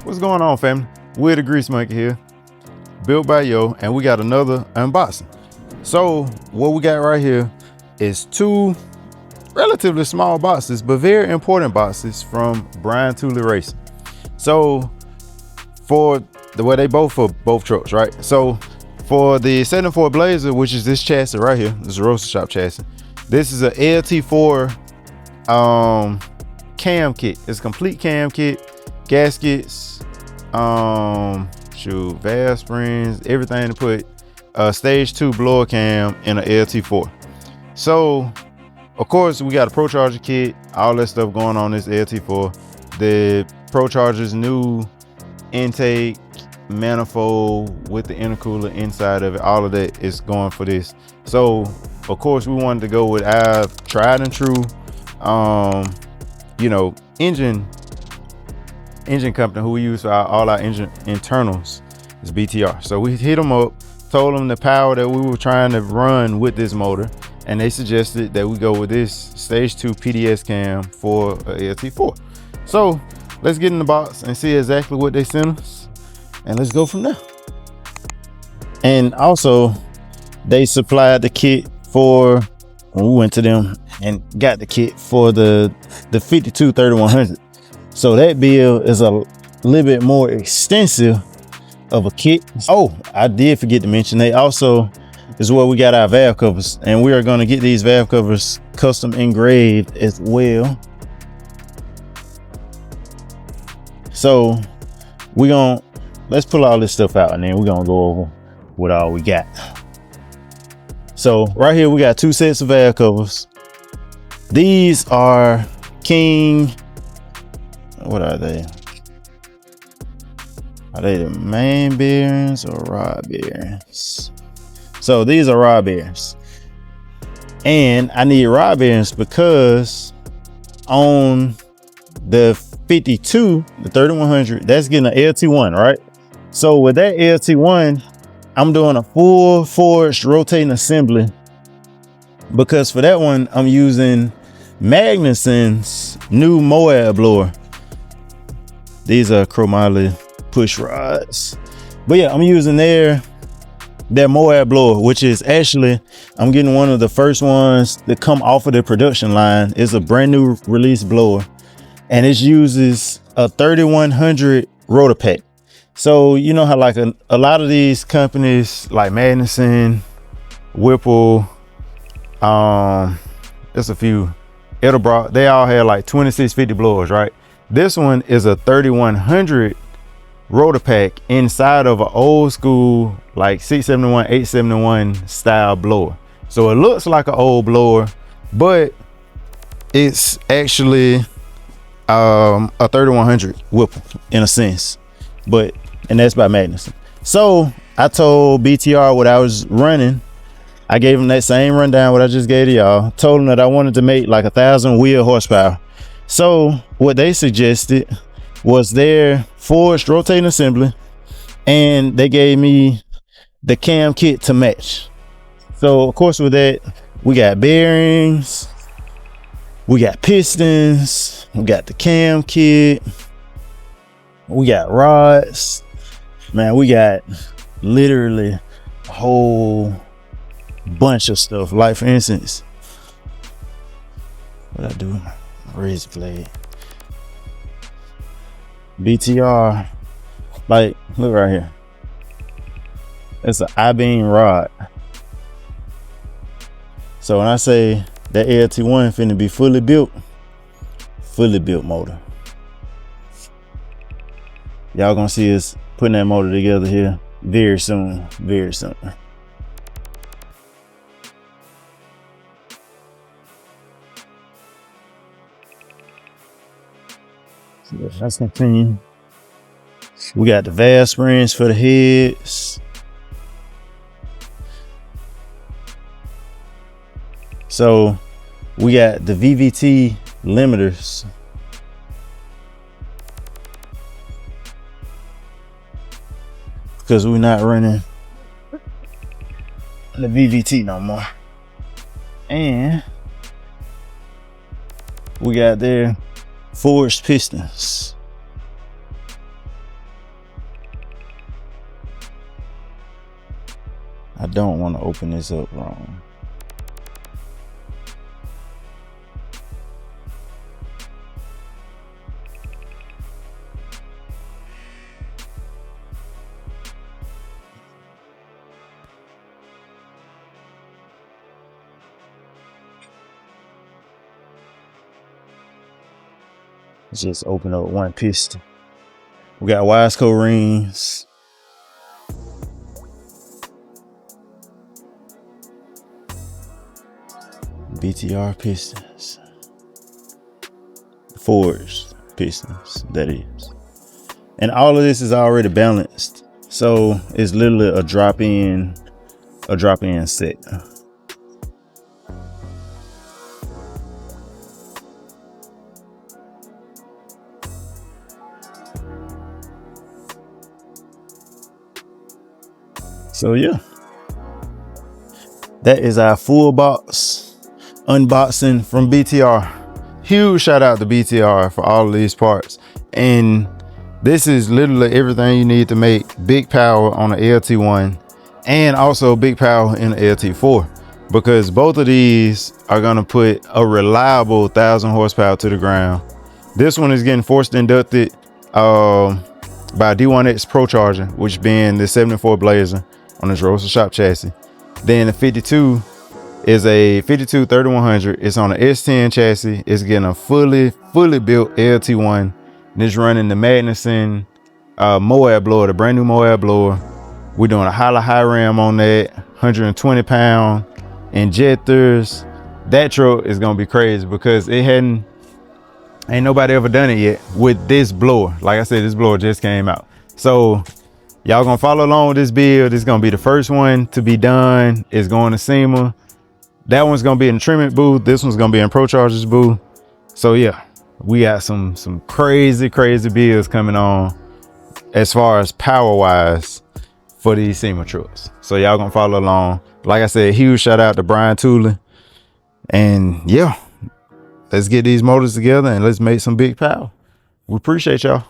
What's going on, family? We're the Grease Monkey here, BuiltbyYO, and we got another unboxing. So what we got right here is two relatively small boxes, but very important boxes from Brian Tooley Racing. So for the way they both for both trucks, right? So for the 74 Blazer, which is this chassis right here, this is a roaster shop chassis. This is a LT4 cam kit. It's a complete cam kit, gaskets, valve springs, everything to put a stage 2 blower cam in a LT4. So of course we got a Pro Charger kit, all that stuff going on this LT4. The Pro Charger's new intake manifold with the intercooler inside of it, all of that is going for this. So of course we wanted to go with our tried and true engine company who we use for all our engine internals is BTR. So we hit them up, told them the power that we were trying to run with this motor, and they suggested that we go with this stage 2 PDS cam for a LT4. So let's get in the box and see exactly what they sent us, and let's go from there. And also they supplied the kit for, when we went to them and got the kit for the 52 3100. So that build is a little bit more extensive of a kit. Oh, I did forget to mention, they also is where we got our valve covers, and we are going to get these valve covers custom engraved as well. So let's pull all this stuff out and then we're gonna go over what all we got. So right here we got two sets of valve covers. These are King, what are they? Are they the main bearings or rod bearings? So these are rod bearings, and I need rod bearings because on the 52, the 3100, that's getting an LT1, right? So with that LT1, I'm doing a full forged rotating assembly, because for that one I'm using Magnuson's new Moab blower. These are chromoly push rods, but yeah, I'm using their Moab blower, which is actually, I'm getting one of the first ones that come off of the production line. It's a brand new release blower, and it uses a 3100 rotor pack. So you know how like a lot of these companies like Magnuson, Whipple, there's a few, Edelbrock, they all have like 2650 blowers, right? This one is a 3100 rotor pack inside of an old school like 671, 871 style blower. So it looks like an old blower, but it's actually a 3100 Whipple in a sense, and that's by Magnuson. So I told BTR what I was running. I gave them that same rundown what I just gave to y'all. Told them that I wanted to make like 1,000 wheel horsepower. So what they suggested was their forged rotating assembly, and they gave me the cam kit to match. So of course with that, we got bearings, we got pistons, we got the cam kit, we got rods. Man, we got literally a whole bunch of stuff. Like for instance, what I do with my razor blade, BTR, like look right here, it's an I-beam rod. So when I say that LT1 finna be fully built motor, y'all gonna see us putting that motor together here very soon, very soon. So let's continue. We got the valve springs for the heads. So we got the VVT limiters. Because we're not running the VVT no more. And we got their forged pistons. I don't want to open this up wrong. Let's just open up one piston. We got Wisco rings. BTR pistons. Forged pistons, that is. And all of this is already balanced. So it's literally a drop-in set. So yeah, that is our full box unboxing from BTR. Huge shout out to BTR for all of these parts. And this is literally everything you need to make big power on the LT1 and also big power in the LT4, because both of these are gonna put a reliable 1,000 horsepower to the ground. This one is getting forced inducted by D1X Pro Charger, which being the 74 Blazer on this Roadster Shop chassis. Then the 52 is a 52 3100. It's on an S10 chassis. It's getting a fully built LT1. And it's running the Magnuson Moab blower, the brand new Moab blower. We're doing a Holley high ram on that, 120 pound injectors. That truck is gonna be crazy because ain't nobody ever done it yet with this blower. Like I said, this blower just came out. So y'all gonna follow along with this build. It's gonna be the first one to be done. It's going to SEMA. That one's gonna be in the Trimment booth. This one's gonna be in Pro Charger's booth. So yeah, we got some crazy builds coming on as far as power wise for these SEMA trucks. So y'all gonna follow along. Like I said, huge shout out to Brian Tooley. And yeah, let's get these motors together and let's make some big power. We appreciate y'all.